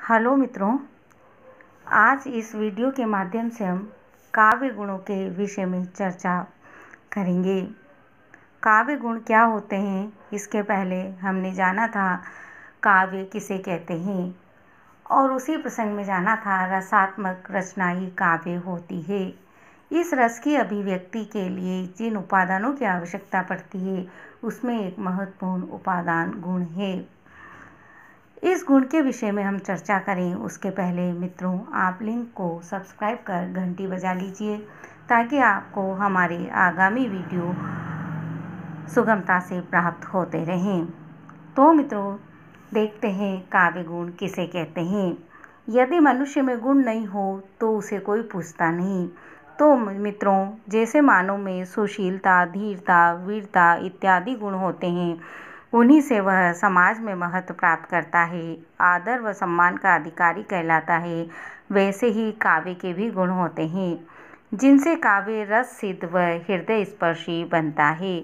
Hello मित्रों, आज इस वीडियो के माध्यम से हम काव्य गुणों के विषय में चर्चा करेंगे। काव्य गुण क्या होते हैं, इसके पहले हमने जाना था काव्य किसे कहते हैं और उसी प्रसंग में जाना था रसात्मक रचना ही काव्य होती है। इस रस की अभिव्यक्ति के लिए जिन उपादानों की आवश्यकता पड़ती है उसमें एक महत्वपूर्ण उपादान गुण है। इस गुण के विषय में हम चर्चा करें उसके पहले मित्रों, आप लिंक को सब्सक्राइब कर घंटी बजा लीजिए ताकि आपको हमारे आगामी वीडियो सुगमता से प्राप्त होते रहें। तो मित्रों, देखते हैं काव्य गुण किसे कहते हैं। यदि मनुष्य में गुण नहीं हो तो उसे कोई पूछता नहीं। तो मित्रों, जैसे मानव में सुशीलता, धीरता, वीरता इत्यादि गुण होते हैं, उन्हीं से वह समाज में महत्व प्राप्त करता है, आदर व सम्मान का अधिकारी कहलाता है। वैसे ही काव्य के भी गुण होते हैं जिनसे काव्य रस सिद्ध व हृदय स्पर्शी बनता है।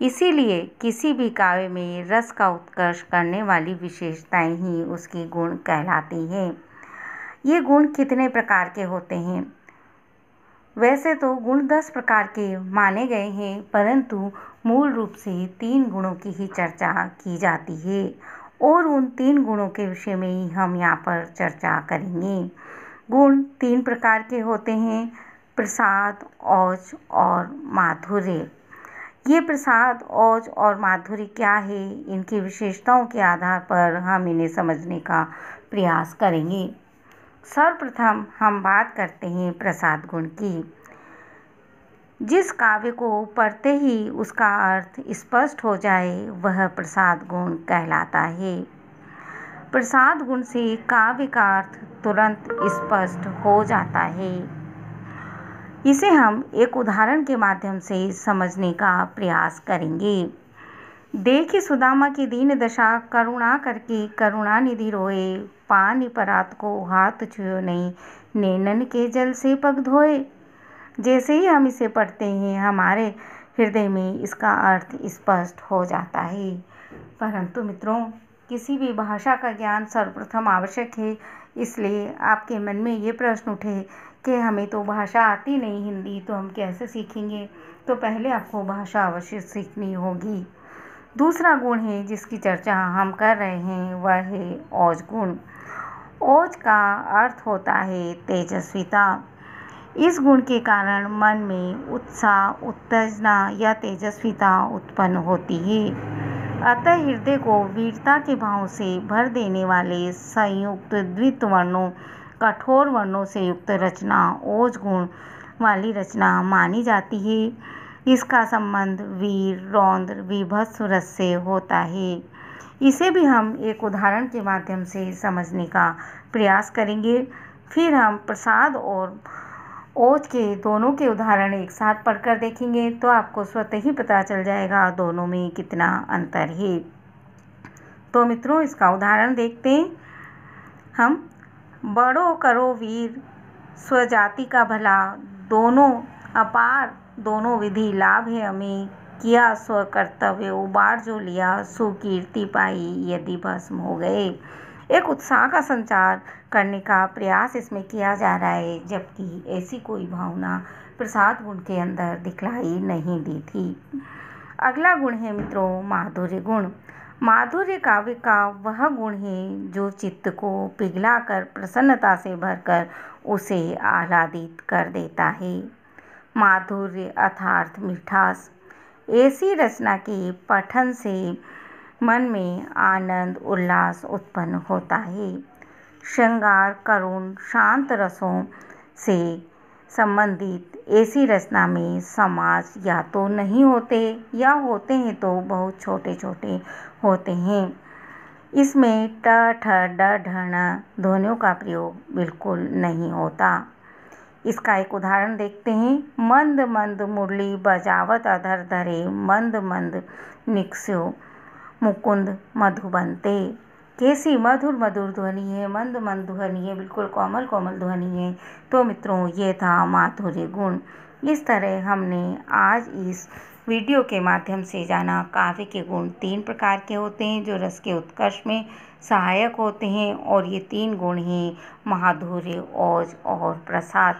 इसीलिए किसी भी काव्य में रस का उत्कर्ष करने वाली विशेषताएं ही उसकी गुण कहलाती हैं। ये गुण कितने प्रकार के होते हैं? वैसे तो गुण 10 प्रकार के माने गए हैं, परंतु मूल रूप से 3 गुणों की ही चर्चा की जाती है और उन 3 गुणों के विषय में ही हम यहाँ पर चर्चा करेंगे। गुण 3 प्रकार के होते हैं: प्रसाद, ओज और माधुर्य। ये प्रसाद, ओज और माधुर्य क्या है, इनकी विशेषताओं के आधार पर हम इन्हें समझने का प्रयास करेंगे। सर्वप्रथम हम बात करते हैं प्रसाद गुण की। जिस काव्य को पढ़ते ही उसका अर्थ स्पष्ट हो जाए वह प्रसाद गुण कहलाता है। प्रसाद गुण से काव्य का अर्थ तुरंत स्पष्ट हो जाता है। इसे हम एक उदाहरण के माध्यम से समझने का प्रयास करेंगे। देखी सुदामा की दीन दशा, करुणा करके करुणानिधि रोए, पानी परात को हाथ छुयो नहीं, नैनन के जल से पग धोए। जैसे ही हम इसे पढ़ते हैं हमारे हृदय में इसका अर्थ स्पष्ट हो जाता है। परंतु मित्रों, किसी भी भाषा का ज्ञान सर्वप्रथम आवश्यक है। इसलिए आपके मन में ये प्रश्न उठे कि हमें तो भाषा आती नहीं हिंदी, तो हम कैसे सीखेंगे? तो पहले आपको भाषा अवश्य सीखनी होगी। दूसरा गुण है जिसकी चर्चा हम कर रहे हैं वह है ओज गुण। ओज का अर्थ होता है तेजस्विता। इस गुण के कारण मन में उत्साह, उत्तेजना या तेजस्विता उत्पन्न होती है। अतः हृदय को वीरता के भाव से भर देने वाले संयुक्त द्वित वर्णों, कठोर वर्णों से युक्त रचना ओज गुण वाली रचना मानी जाती है। इसका संबंध वीर, रौद्र, वीभत्स रस से होता है। इसे भी हम एक उदाहरण के माध्यम से समझने का प्रयास करेंगे। फिर हम प्रसाद और ओज के दोनों के उदाहरण एक साथ पढ़कर देखेंगे तो आपको स्वतः ही पता चल जाएगा दोनों में कितना अंतर है। तो मित्रों, इसका उदाहरण देखते हैं हम। बड़ो करो वीर, स्वजाति का भला, दोनों अपार, दोनों विधि लाभ है हमें, किया स्व कर्तव्य, उबार जो लिया, सुकीर्ति पाई यदि भस्म हो गए। एक उत्साह का संचार करने का प्रयास इसमें किया जा रहा है, जबकि ऐसी कोई भावना प्रसाद गुण के अंदर दिखलाई नहीं दी थी। अगला गुण है मित्रों माधुर्य गुण। माधुर्य काव्य का वह गुण है जो चित्त को पिघलाकर प्रसन्नता से भरकर उसे आह्लादित कर देता है। माधुर्य अर्थात मिठास। ऐसी रचना के पठन से मन में आनंद, उल्लास उत्पन्न होता है। श्रृंगार, करुण, शांत रसों से संबंधित ऐसी रचना में समास या तो नहीं होते या होते हैं तो बहुत छोटे छोटे होते हैं। इसमें ट, ठ, ड, ढ, ण ध्वनियों का प्रयोग बिल्कुल नहीं होता। इसका एक उदाहरण देखते हैं। मंद मंद मुरली बजावत अधर धरे, मंद मंद निक्स्यो मुकुंद मधुबनते। कैसी मधुर मधुर ध्वनि है, मंद मंद ध्वनि है, बिल्कुल कोमल कोमल ध्वनि है। तो मित्रों, ये था माधुर्य गुण। इस तरह हमने आज इस वीडियो के माध्यम से जाना काव्य के गुण 3 प्रकार के होते हैं जो रस के उत्कर्ष में सहायक होते हैं और ये 3 गुण हैं: माधुर्य, ओज और प्रसाद।